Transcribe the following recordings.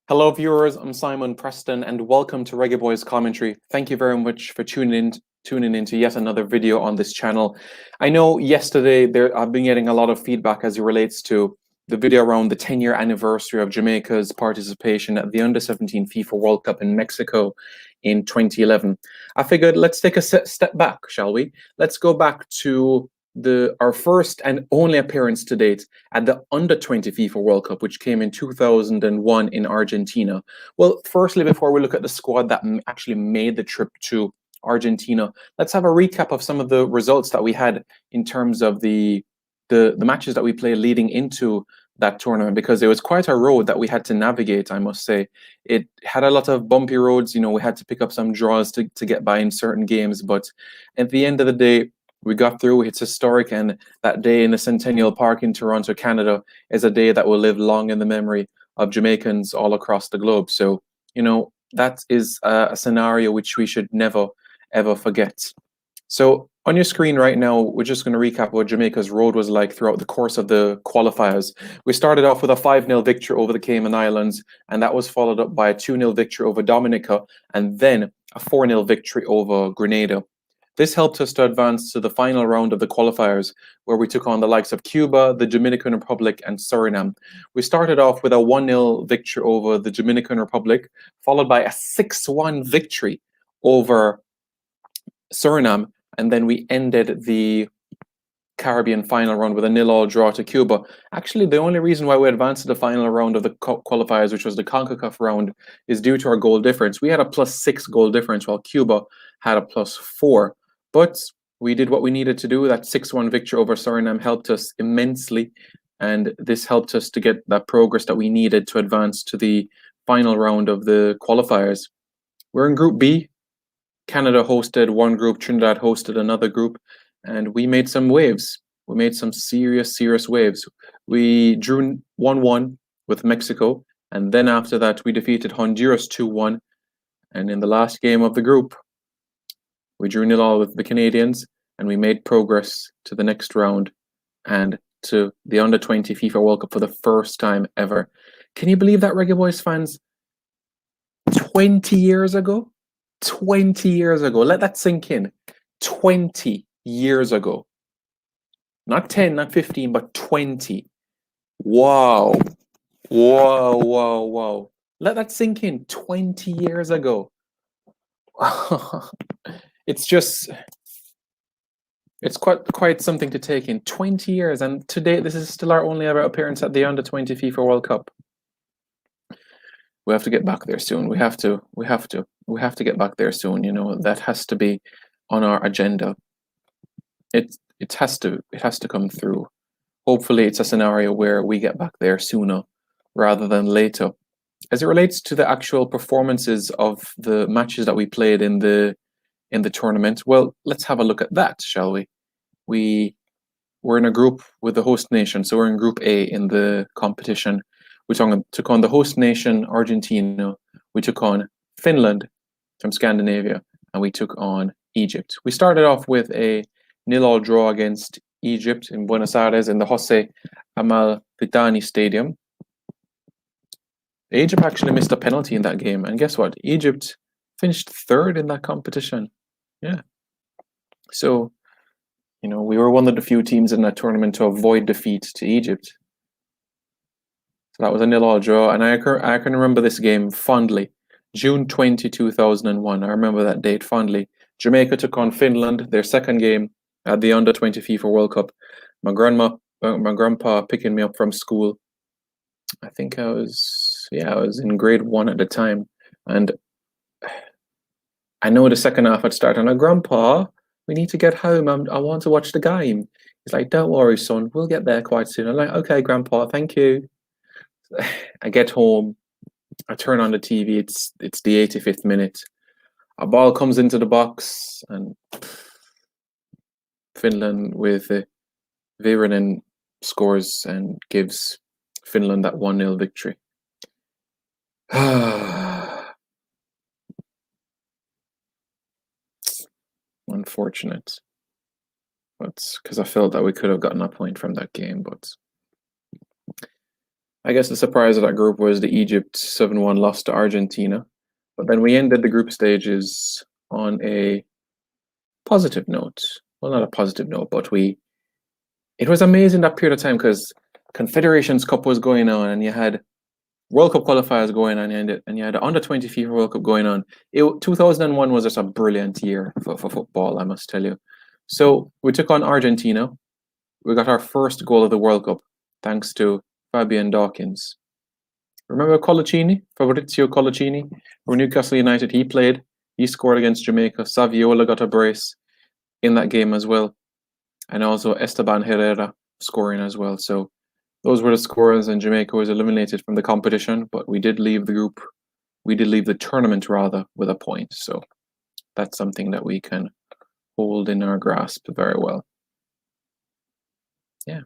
Hello, viewers. I'm Simon Preston, and welcome to Reggae Boys Commentary. Thank you very much for tuning in to yet another video on this channel. I know yesterday I've been getting a lot of feedback as it relates to the video around the 10-year anniversary of Jamaica's participation at the Under-17 FIFA World Cup in Mexico in 2011. I figured let's take a step back, shall we? Let's go back to our first and only appearance to date at the Under-20 FIFA World Cup, which came in 2001 in Argentina. Well, firstly, before we look at the squad that actually made the trip to Argentina, let's have a recap of some of the results that we had in terms of the matches that we played leading into that tournament, because it was quite a road that we had to navigate, I must say. It had a lot of bumpy roads. We had to pick up some draws to get by in certain games, but at the end of the day, we got through. It's historic, and that day in the Centennial Park in Toronto, Canada, is a day that will live long in the memory of Jamaicans all across the globe. So, that is a scenario which we should never, ever forget. So on your screen right now, we're just going to recap what Jamaica's road was like throughout the course of the qualifiers. We started off with a 5-0 victory over the Cayman Islands, and that was followed up by a 2-0 victory over Dominica, and then a 4-0 victory over Grenada. This helped us to advance to the final round of the qualifiers, where we took on the likes of Cuba, the Dominican Republic, and Suriname. We started off with a 1-0 victory over the Dominican Republic, followed by a 6-1 victory over Suriname, and then we ended the Caribbean final round with a 0-0 draw to Cuba. Actually, the only reason why we advanced to the final round of the qualifiers, which was the CONCACAF round, is due to our goal difference. We had a +6 goal difference, while Cuba had a +4. But we did what we needed to do. That 6-1 victory over Suriname helped us immensely, and this helped us to get that progress that we needed to advance to the final round of the qualifiers. We're in Group B. Canada hosted one group, Trinidad hosted another group, and we made some waves. We made some serious waves. We drew 1-1 with Mexico, and then after that, we defeated Honduras 2-1. And in the last game of the group, we drew 0-0 with the Canadians, and we made progress to the next round and to the Under-20 FIFA World Cup for the first time ever. Can you believe that, Reggae Boys fans? 20 years ago? 20 years ago. Let that sink in. 20 years ago. Not 10, not 15, but 20. Wow. Wow. Let that sink in. 20 years ago. It's quite something to take in. 20 years, and today this is still our only ever appearance at the Under-20 FIFA World Cup. We have to get back there soon. We have to get back there soon. That has to be on our agenda. It has to come through. Hopefully it's a scenario where we get back there sooner rather than later. As it relates to the actual performances of the matches that we played in the tournament, well, let's have a look at that, shall we? We're in a group with the host nation, so we're in Group A in the competition. We took on the host nation, Argentina. We took on Finland from Scandinavia, and we took on Egypt. We started off with a 0-0 draw against Egypt in Buenos Aires in the Jose Amalfitani Stadium. Egypt actually missed a penalty in that game, and guess what? Egypt finished third in that competition. Yeah. So, we were one of the few teams in that tournament to avoid defeat to Egypt. So that was a 0-0 draw, and I can remember this game fondly. June 20, 2001. I remember that date fondly. Jamaica took on Finland, their second game at the Under-20 FIFA World Cup. My grandpa picking me up from school. I think I was in grade 1 at the time, and I know the second half had started. And Grandpa, we need to get home. I want to watch the game. He's like, "Don't worry, son. We'll get there quite soon." I'm like, "Okay, Grandpa, thank you." I get home. I turn on the TV. It's the 85th minute. A ball comes into the box, and Finland with Väyrynen scores and gives Finland that 1-0 victory. Unfortunate. But because I felt that we could have gotten a point from that game, but I guess the surprise of that group was the Egypt 7-1 loss to Argentina. But then we ended the group stages on a positive note. Well, not a positive note, but it was amazing that period of time because Confederations Cup was going on and you had World Cup qualifiers going on and you had the Under-20 FIFA World Cup going on. 2001 was just a brilliant year for football, I must tell you. So we took on Argentina. We got our first goal of the World Cup thanks to Fabian Dawkins. Remember Colaccini? Fabrizio Colaccini? For Newcastle United, he played. He scored against Jamaica. Saviola got a brace in that game as well. And also Esteban Herrera scoring as well. So those were the scores, and Jamaica was eliminated from the competition, but we did leave the group. We did leave the tournament, rather, with a point. So that's something that we can hold in our grasp very well. Yeah.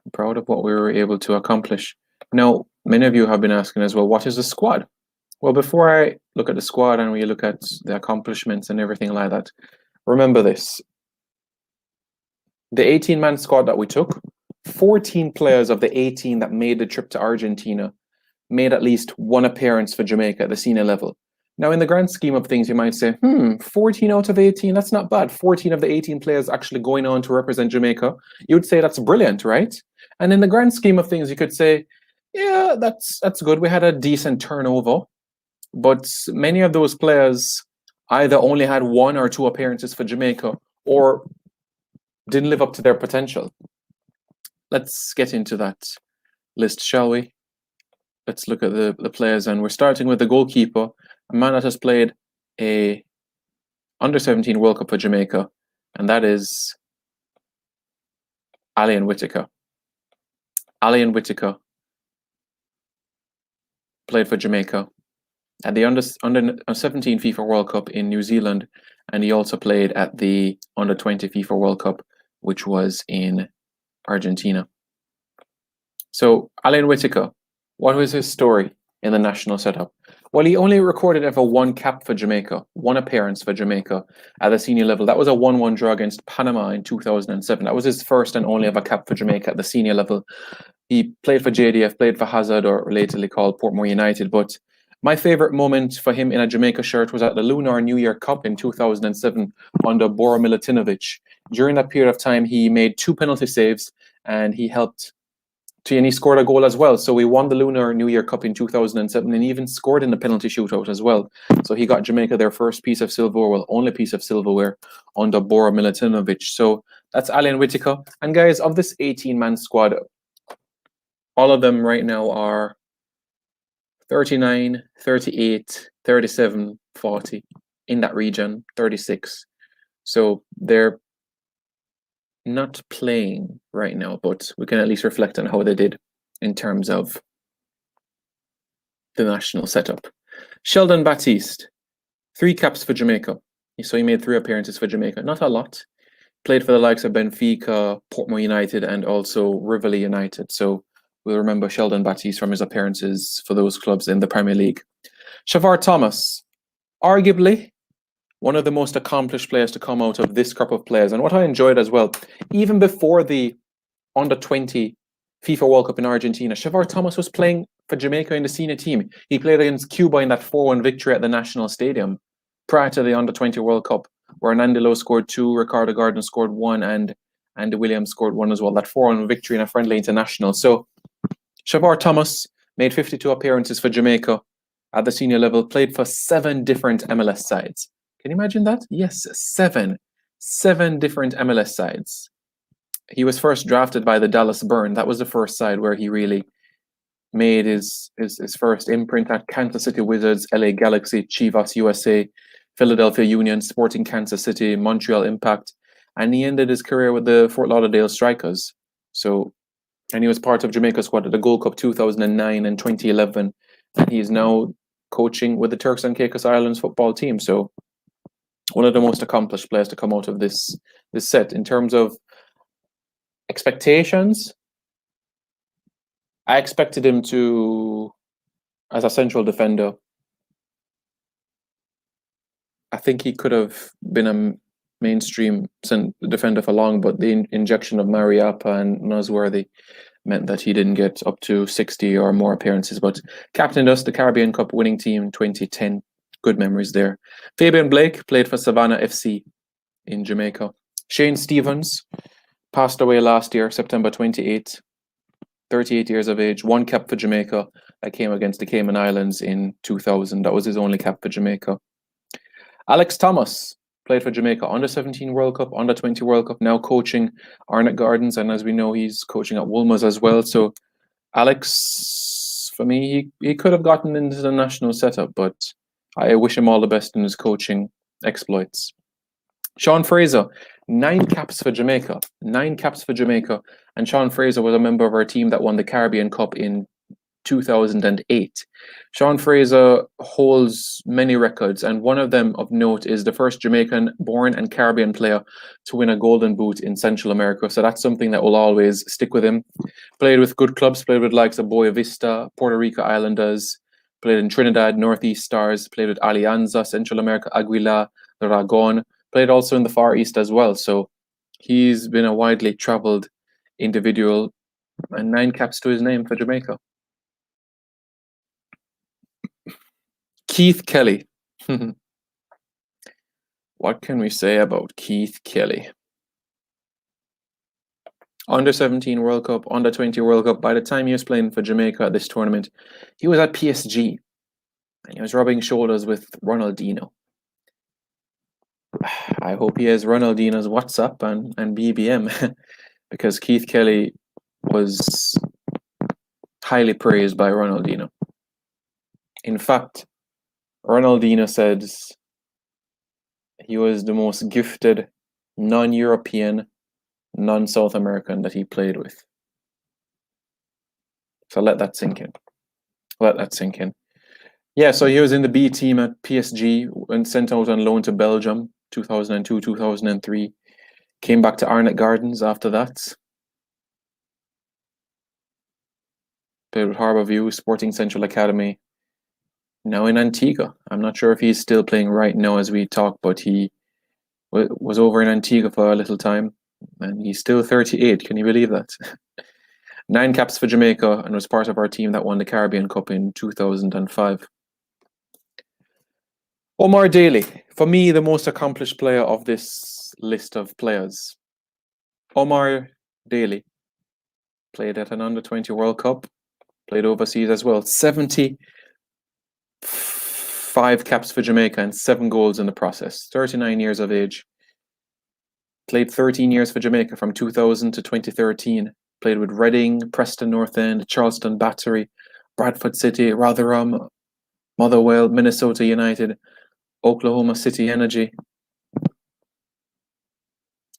I'm proud of what we were able to accomplish. Now, many of you have been asking as well, what is the squad? Well, before I look at the squad and we look at the accomplishments and everything like that, remember this. The 18-man squad that we took, 14 players of the 18 that made the trip to Argentina made at least one appearance for Jamaica at the senior level. Now, in the grand scheme of things, you might say, 14 out of 18, that's not bad. 14 of the 18 players actually going on to represent Jamaica. You would say that's brilliant, right? And in the grand scheme of things, you could say, yeah, that's good. We had a decent turnover. But many of those players either only had 1 or 2 appearances for Jamaica or didn't live up to their potential. Let's get into that list, shall we? Let's look at the players, and we're starting with the goalkeeper, a man that has played a Under-17 World Cup for Jamaica, and that is Alian Whitaker. Alian Whitaker played for Jamaica at the Under-17 FIFA World Cup in New Zealand, and he also played at the Under-20 FIFA World Cup, which was in Argentina. So, Alian Whitaker, what was his story in the national setup? Well, he only recorded ever 1 cap for Jamaica, 1 appearance for Jamaica at the senior level. That was a 1-1 draw against Panama in 2007. That was his first and only ever cap for Jamaica at the senior level. He played for JDF, played for Hazard, or lately called Portmore United. But my favorite moment for him in a Jamaica shirt was at the Lunar New Year Cup in 2007 under Bora Milutinovic. During that period of time, he made 2 penalty saves and he scored a goal as well. So we won the Lunar New Year Cup in 2007 and he even scored in the penalty shootout as well. So he got Jamaica their first piece of silverware, well, only piece of silverware under Bora Milutinovic. So that's Alian Whitaker. And guys, of this 18-man squad, all of them right now are 39, 38, 37, 40, in that region, 36. So they're not playing right now, but we can at least reflect on how they did in terms of the national setup. Sheldon Baptiste, 3 caps for Jamaica. So he made 3 appearances for Jamaica. Not a lot. Played for the likes of Benfica, Portmore United, and also Rivoli United. So we'll remember Sheldon Baptiste from his appearances for those clubs in the Premier League. Shafar Thomas, arguably one of the most accomplished players to come out of this crop of players. And what I enjoyed as well, even before the Under-20 FIFA World Cup in Argentina, Shafar Thomas was playing for Jamaica in the senior team. He played against Cuba in that 4-1 victory at the National Stadium prior to the Under-20 World Cup, where Nandilo scored 2, Ricardo Garden scored 1, and Andy Williams scored 1 as well. That 4-1 victory in a friendly international. So Shafar Thomas made 52 appearances for Jamaica at the senior level, played for 7 different MLS sides. Can you imagine that? Yes, 7 different MLS sides. He was first drafted by the Dallas Burn. That was the first side where he really made his first imprint at Kansas City Wizards, LA Galaxy, Chivas USA, Philadelphia Union, Sporting Kansas City, Montreal Impact, and he ended his career with the Fort Lauderdale Strikers. So, and he was part of Jamaica's squad at the Gold Cup 2009 and 2011, and he is now coaching with the Turks and Caicos Islands football team. So, one of the most accomplished players to come out of this set. In terms of expectations, I expected him to, as a central defender, I think he could have been a mainstream defender for long, but the injection of Mariappa and Nosworthy meant that he didn't get up to 60 or more appearances, but captained us, the Caribbean Cup winning team 2010. Good memories there. Fabian Blake played for Savannah FC in Jamaica. Shane Stevens passed away last year, September 28th, 38 years of age, one cap for Jamaica. That came against the Cayman Islands in 2000. That was his only cap for Jamaica. Alex Thomas played for Jamaica, under-17 World Cup, under-20 World Cup, now coaching Arnott Gardens, and as we know, he's coaching at Wolmer's as well. So Alex, for me, he could have gotten into the national setup, but I wish him all the best in his coaching exploits. Sean Fraser, 9 caps for Jamaica. 9 caps for Jamaica. And Sean Fraser was a member of our team that won the Caribbean Cup in 2008. Sean Fraser holds many records, and one of them of note is the first Jamaican-born and Caribbean player to win a Golden Boot in Central America. So that's something that will always stick with him. Played with good clubs, played with likes of Boa Vista, Puerto Rico Islanders, played in Trinidad, Northeast Stars, played with Alianza, Central America, Aguila, Dragon, played also in the Far East as well. So he's been a widely traveled individual, and 9 caps to his name for Jamaica. Keith Kelly. What can we say about Keith Kelly? Under-17 World Cup, under-20 World Cup. By the time he was playing for Jamaica at this tournament, he was at PSG, and he was rubbing shoulders with Ronaldinho. I hope he has Ronaldinho's WhatsApp and BBM, because Keith Kelly was highly praised by Ronaldinho. In fact, Ronaldinho says he was the most gifted non-European, non-South American that he played with. So let that sink in. Let that sink in. Yeah, so he was in the B team at PSG and sent out on loan to Belgium, 2002, 2003. Came back to Arnott Gardens after that. Played with Harbourview, Sporting Central Academy. Now in Antigua. I'm not sure if he's still playing right now as we talk, but he was over in Antigua for a little time, and he's still 38. Can you believe that? 9 caps for Jamaica, and was part of our team that won the Caribbean Cup in 2005. Omar Daly, for me, the most accomplished player of this list of players. Omar Daly played at an under-20 World Cup, played overseas as well. 75 caps for Jamaica and 7 goals in the process. 39 years of age. Played 13 years for Jamaica from 2000 to 2013. Played with Reading, Preston North End, Charleston Battery, Bradford City, Rotherham, Motherwell, Minnesota United, Oklahoma City Energy.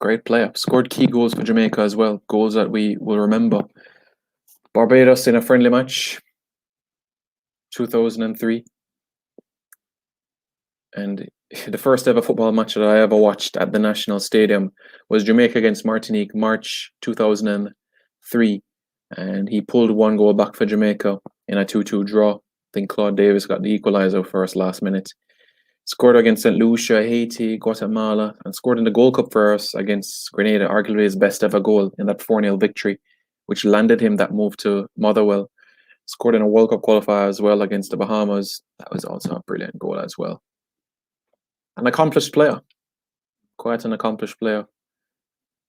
Great player. Scored key goals for Jamaica as well. Goals that we will remember. Barbados in a friendly match, 2003. And the first ever football match that I ever watched at the National Stadium was Jamaica against Martinique, March 2003. And he pulled 1 goal back for Jamaica in a 2-2 draw. I think Claude Davis got the equaliser for us last minute. Scored against St. Lucia, Haiti, Guatemala, and scored in the Gold Cup for us against Grenada, arguably his best ever goal in that 4-0 victory, which landed him that move to Motherwell. Scored in a World Cup qualifier as well against the Bahamas. That was also a brilliant goal as well. An accomplished player. Quite an accomplished player.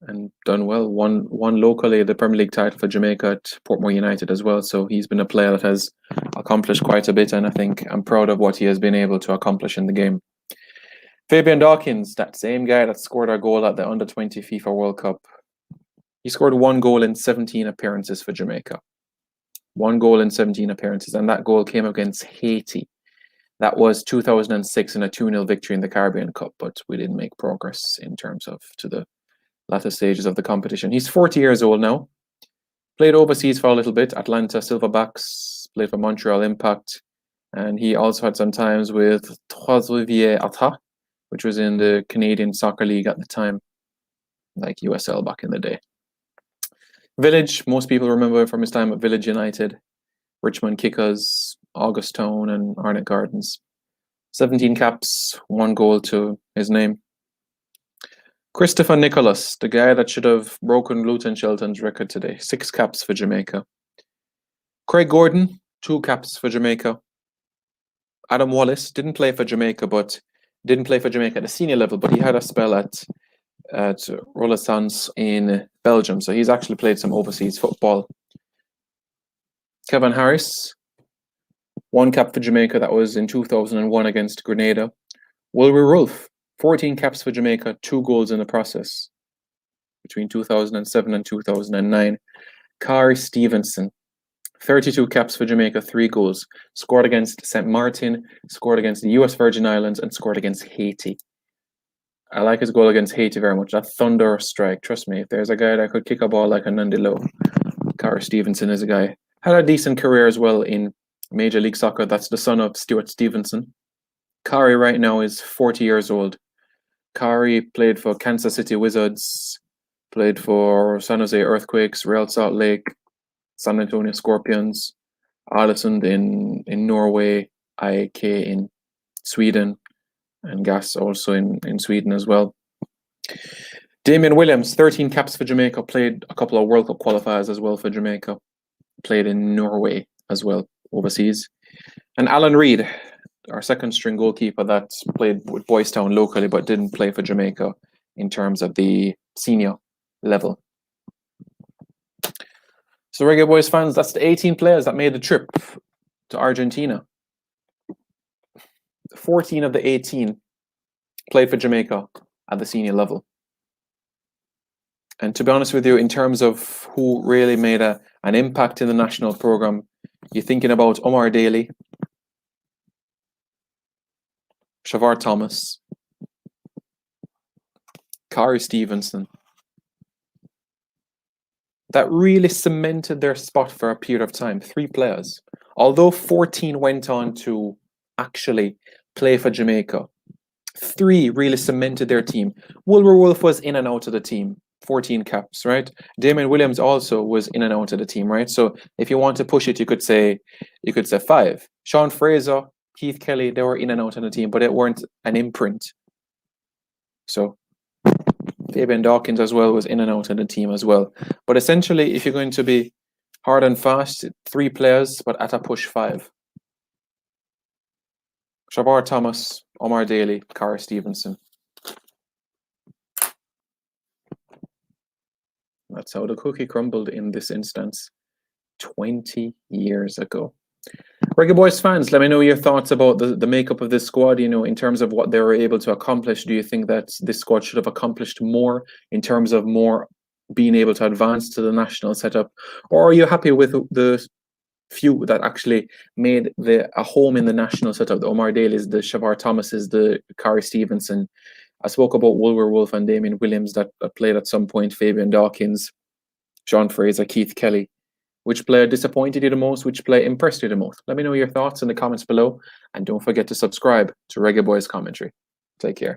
And done well. Won locally the Premier League title for Jamaica at Portmore United as well. So he's been a player that has accomplished quite a bit, and I think I'm proud of what he has been able to accomplish in the game. Fabian Dawkins, that same guy that scored our goal at the Under-20 FIFA World Cup. He scored 1 goal in 17 appearances for Jamaica. 1 goal in 17 appearances, and that goal came against Haiti. That was 2006 in a 2-0 victory in the Caribbean Cup, but we didn't make progress in terms of to the latter stages of the competition. He's 40 years old now. Played overseas for a little bit, Atlanta Silverbacks, played for Montreal Impact, and he also had some times with Trois-Rivières Ata, which was in the Canadian Soccer League at the time, like USL back in the day. Village, most people remember from his time at Village United, Richmond Kickers, Augustone and Arnott Gardens. 17 caps, 1 goal to his name. Christopher Nicholas, the guy that should have broken Luton Shelton's record today. 6 caps for Jamaica. Craig Gordon, 2 caps for Jamaica. Adam Wallace didn't play for Jamaica at the senior level, but he had a spell at Renaissance in Belgium, so he's actually played some overseas football. Kevin Harris, 1 cap for Jamaica, that was in 2001 against Grenada. Wilbur Rolfe, 14 caps for Jamaica, 2 goals in the process between 2007 and 2009. Kari Stevenson, 32 caps for Jamaica, 3 goals. Scored against St. Martin, scored against the US Virgin Islands, and scored against Haiti. I like his goal against Haiti very much. That thunder strike, trust me, if there's a guy that could kick a ball like a Nundy Lowe, Kari Stevenson is a guy. Had a decent career as well in Major League Soccer. That's the son of Stuart Stevenson. Kari right now is 40 years old. Kari played for Kansas City Wizards, played for San Jose Earthquakes, Real Salt Lake, San Antonio Scorpions, Alesund in Norway, IAK in Sweden, and GAS also in Sweden as well. Damon Williams, 13 caps for Jamaica, played a couple of World Cup qualifiers as well for Jamaica, played in Norway as well, overseas. And Alan Reid, our second string goalkeeper that played with Boys Town locally but didn't play for Jamaica in terms of the senior level. So Reggae Boys fans, that's the 18 players that made the trip to Argentina. 14 of the 18 played for Jamaica at the senior level. And to be honest with you, in terms of who really made an impact in the national program, you're thinking about Omar Daly, Shafar Thomas, Kari Stevenson, that really cemented their spot for a period of time. 3 players. Although 14 went on to actually play for Jamaica, 3 really cemented their team. Wilbur Rolfe was in and out of the team, 14 caps, right? Damon Williams also was in and out of the team, right? So if you want to push it, you could say 5. Sean Fraser, Keith Kelly, they were in and out of the team, but it weren't an imprint. So Fabian Dawkins as well was in and out of the team as well. But essentially, if you're going to be hard and fast, 3 players, but at a push 5. Shafar Thomas, Omar Daly, Kari Stevenson. That's how the cookie crumbled in this instance 20 years ago. Reggae Boys fans, let me know your thoughts about the makeup of this squad, you know, in terms of what they were able to accomplish. Do you think that this squad should have accomplished more in terms of more being able to advance to the national setup? Or are you happy with the few that actually made a home in the national setup? The Omar Daly's, the Shafar Thomas's, the Kari Stevenson. I spoke about Wilbur Rolfe and Damon Williams that played at some point, Fabian Dawkins, Sean Fraser, Keith Kelly. Which player disappointed you the most? Which player impressed you the most? Let me know your thoughts in the comments below. And don't forget to subscribe to Reggae Boys Commentary. Take care.